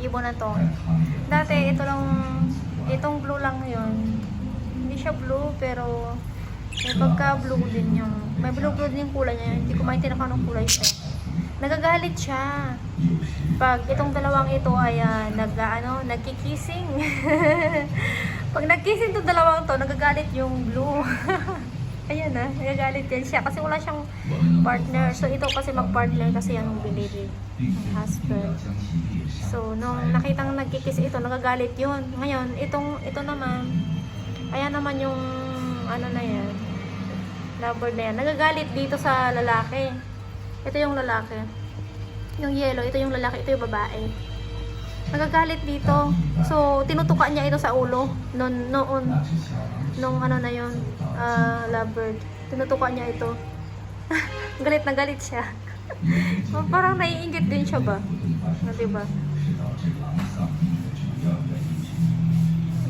ibon na to. Dati, itong blue lang yun. Hindi siya blue, pero may pagka-blue din yung, may blue-blue din yung kulay niya. Hindi ko maintindihan kung anong kulay ito. Nagagalit siya. Pag itong dalawang ito ay nagkikissing. Pag nagkissing itong dalawang to, nagagalit yung blue. Ayan na, nagagalit yan siya kasi wala siyang partner. So ito kasi mag-partner kasi yan yung binili ng husband. So nung nakitang nagkikiss ito, nagagalit yun. Ngayon, ito naman, ayan naman yung ano na yan, lovebird na yan. Nagagalit dito sa lalaki. Ito yung lalaki. Yung yellow, ito yung lalaki, ito yung babae. Nagagalit dito. So, tinutukan niya ito sa ulo. Nung ano na yun, lovebird. Tinutukan niya ito. Galit na galit siya. Parang naiinggit din siya ba? Diba?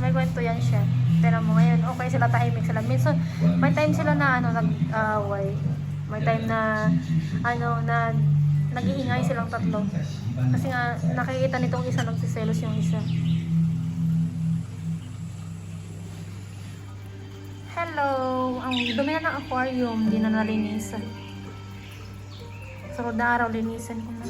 May kwento yan siya. Pero mo ngayon, okay sila, tahimik sila. Minsan, may time sila na nag-away. May time na nag-iingay silang tatlo. Kasi nga, nakikita nitong isa, nagsiselos yung isa. Hello! Ang dumi na ng aquarium, hindi na nalinisan. Sunod na araw, linisan ko na.